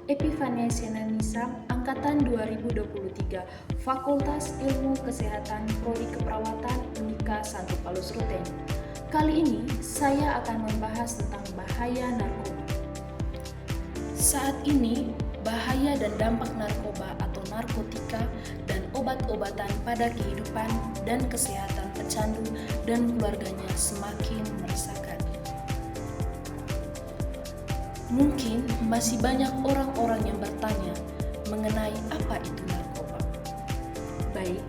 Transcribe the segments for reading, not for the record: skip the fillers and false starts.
Epifania Sienanisa, Angkatan 2023, Fakultas Ilmu Kesehatan Prodi Keperawatan Unika Santo Paulus Ruteng. Kali ini saya akan membahas tentang bahaya narkoba. Saat ini, bahaya dan dampak narkoba atau narkotika dan obat-obatan pada kehidupan dan kesehatan pecandu dan keluarganya semakin meresahkan. Mungkin masih banyak orang-orang yang bertanya mengenai apa itu narkoba. Baik,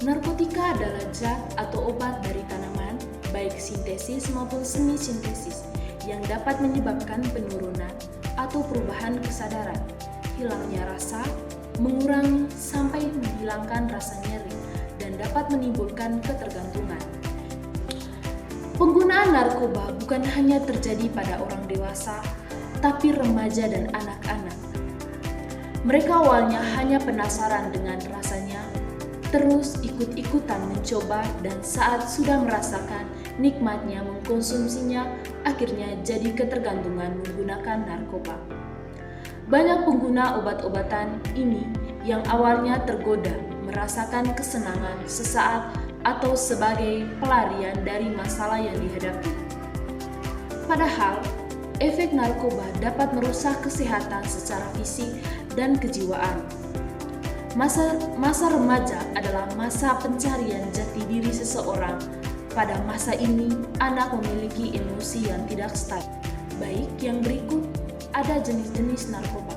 narkotika adalah zat atau obat dari tanaman, baik sintesis maupun semi-sintesis, yang dapat menyebabkan penurunan atau perubahan kesadaran, hilangnya rasa, mengurangi sampai menghilangkan rasa nyeri, dan dapat menimbulkan ketergantungan. Penggunaan narkoba bukan hanya terjadi pada orang dewasa, tapi remaja dan anak-anak. Mereka awalnya hanya penasaran dengan rasanya, terus ikut-ikutan mencoba, dan saat sudah merasakan nikmatnya mengkonsumsinya, akhirnya jadi ketergantungan menggunakan narkoba. Banyak pengguna obat-obatan ini yang awalnya tergoda merasakan kesenangan sesaat atau sebagai pelarian dari masalah yang dihadapi. Padahal, efek narkoba dapat merusak kesehatan secara fisik dan kejiwaan. Masa remaja adalah masa pencarian jati diri seseorang. Pada masa ini, anak memiliki emosi yang tidak stabil. Baik, yang berikut ada jenis-jenis narkoba.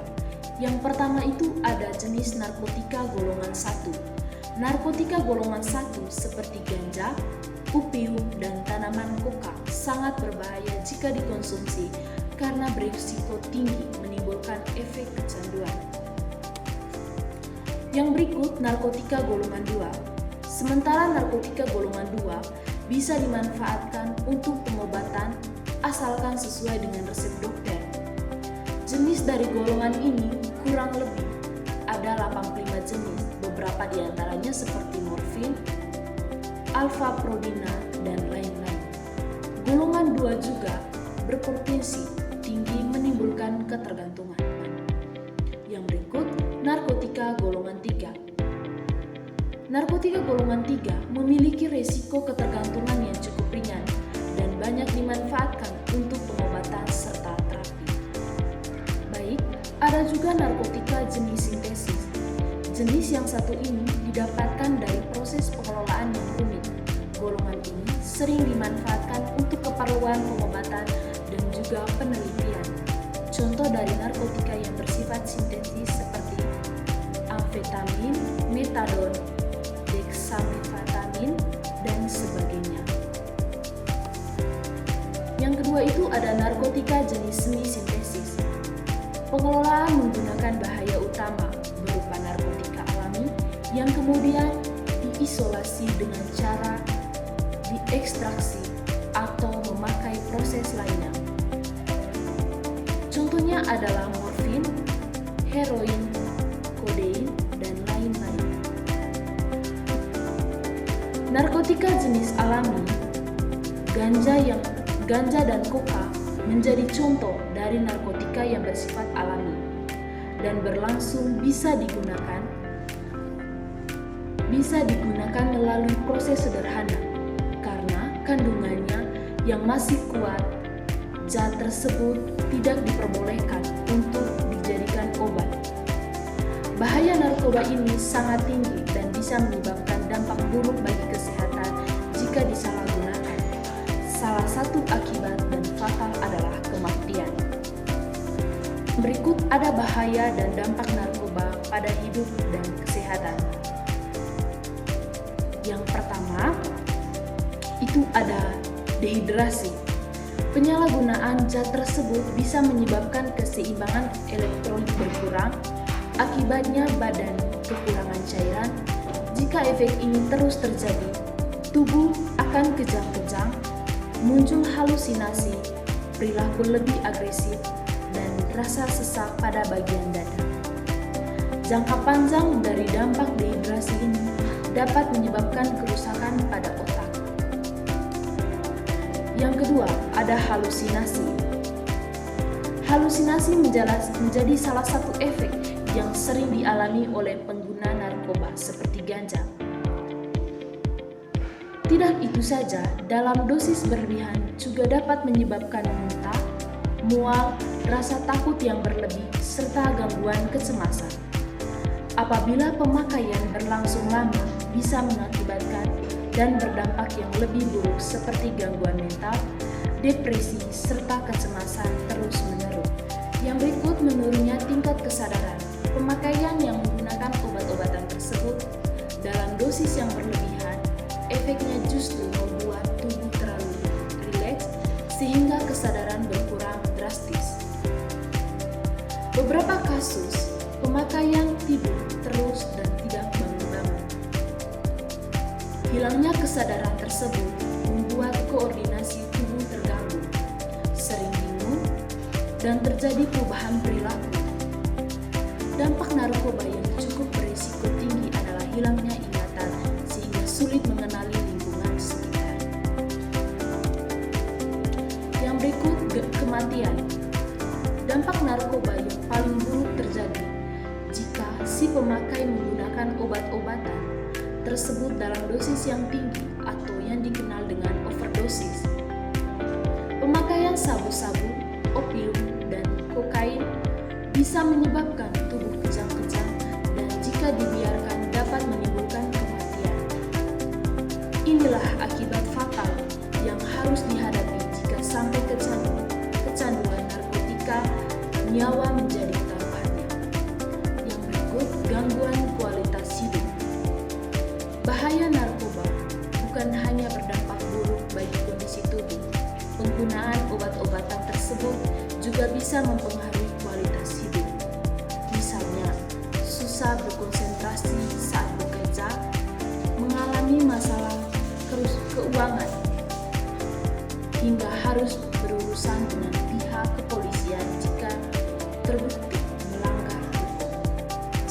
Yang pertama itu ada jenis narkotika golongan 1. Narkotika golongan 1 seperti ganja, opium, dan tanaman koka sangat berbahaya jika dikonsumsi karena berisiko tinggi menimbulkan efek kecanduan. Yang berikut narkotika golongan 2. Sementara narkotika golongan 2 bisa dimanfaatkan untuk pengobatan asalkan sesuai dengan resep dokter. Jenis dari golongan ini kurang lebih ada 85 jenis, beberapa diantaranya seperti morfin, alfa-prodina, dan lain-lain. Golongan 2 juga berpotensi tinggi menimbulkan ketergantungan. Yang berikut, narkotika golongan 3. Narkotika golongan 3 memiliki resiko ketergantungan yang cukup ringan dan banyak dimanfaatkan untuk pengobatan serta terapi. Baik, ada juga narkotika jenis sintesis. Jenis yang satu ini didapatkan dari proses pengelolaan yang rumit. Golongan ini sering dimanfaatkan untuk keperluan pengobatan dan juga penelitian. Contoh dari narkotika yang bersifat sintetis seperti amfetamin, metadon, dexamfetamin, dan sebagainya. Yang kedua itu ada narkotika jenis semi-sintesis. Pengelolaan menggunakan bahaya utama berupa narkotika alami yang kemudian diisolasi dengan cara diekstraksi atau memakai proses lainnya. Contohnya adalah morfin, heroin, kodein, dan lain-lain. Narkotika jenis alami, ganja dan koka menjadi contoh dari narkotika yang bersifat alami dan berlangsung bisa digunakan melalui proses sederhana karena kandungannya yang masih kuat. Zat tersebut tidak diperbolehkan untuk dijadikan obat. Bahaya narkoba ini sangat tinggi dan bisa menyebabkan dampak buruk bagi kesehatan jika disalahgunakan. Salah satu akibat dan fatal adalah kematian. Berikut ada bahaya dan dampak narkoba pada hidup dan kesehatan. Yang pertama, itu ada dehidrasi. Penyalahgunaan zat tersebut bisa menyebabkan keseimbangan elektrolit berkurang, akibatnya badan kekurangan cairan. Jika efek ini terus terjadi, tubuh akan kejang-kejang, muncul halusinasi, perilaku lebih agresif, dan rasa sesak pada bagian dada. Jangka panjang dari dampak dehidrasi ini dapat menyebabkan kerusakan pada otak. Yang kedua, ada halusinasi. Halusinasi menjadi salah satu efek yang sering dialami oleh pengguna narkoba seperti ganja. Tidak itu saja, dalam dosis berlebihan juga dapat menyebabkan muntah, mual, rasa takut yang berlebih, serta gangguan kecemasan. Apabila pemakaian berlangsung lama, bisa mengakibatkan dan berdampak yang lebih buruk seperti gangguan mental, depresi, serta kecemasan terus-menerus. Yang berikut menurunnya tingkat kesadaran. Pemakaian yang menggunakan obat-obatan tersebut dalam dosis yang berlebihan, efeknya justru membuat tubuh terlalu rileks sehingga kesadaran berkurang drastis. Beberapa kasus, pemakaian tidur terus dan tidak bangun-bangun. Hilangnya kesadaran tersebut membuat koordinasi tubuh terganggu, sering bingung, dan terjadi perubahan perilaku. Dampak narkoba yang cukup berisiko tinggi adalah hilangnya ingatan sehingga sulit mengenali lingkungan sekitar. Yang berikut, kematian. Dampak narkoba yang paling buruk terjadi jika si pemakai menggunakan obat-obatan tersebut dalam dosis yang tinggi atau yang dikenal dengan overdosis. Pemakaian sabu-sabu, opium, dan kokain bisa menyebabkan tubuh kejang-kejang dan jika dibiarkan dapat menimbulkan kematian. Inilah akibat fatal yang harus dihadapi jika sampai kecanduan narkotika, nyawa menjadi taruhannya. Yang berikut, gangguan kualitas hidup. Bahaya narkoba bukan hanya berdampak buruk bagi kondisi tubuh. Penggunaan obat-obatan tersebut juga bisa mempengaruhi kualitas hidup. Misalnya, susah berkonsentrasi saat bekerja, mengalami masalah keuangan, hingga harus berurusan dengan pihak kepolisian jika terbukti melanggar hukum.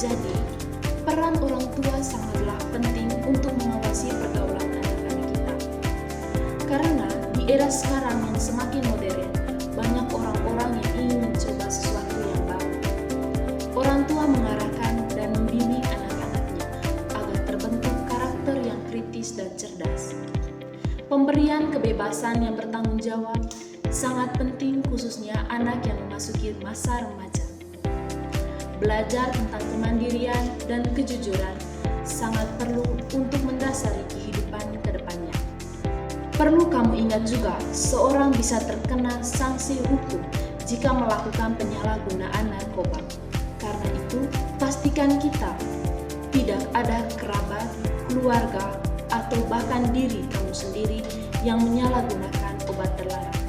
Jadi, peran orang tua sangatlah penting untuk mengawasi pergaulan anak-anak kita. Karena di era sekarang yang semakin modern, banyak orang-orang yang ingin mencoba sesuatu yang baru. Orang tua mengarahkan dan membimbing anak-anaknya agar terbentuk karakter yang kritis dan cerdas. Pemberian kebebasan yang bertanggung jawab sangat penting khususnya anak yang memasuki masa remaja. Belajar tentang kemandirian dan kejujuran sangat perlu untuk mendasari kehidupan ke depannya. Perlu kamu ingat juga, seorang bisa terkena sanksi hukum jika melakukan penyalahgunaan narkoba. Karena itu, pastikan kita tidak ada kerabat, keluarga, atau bahkan diri kamu sendiri yang menyalahgunakan obat terlarang.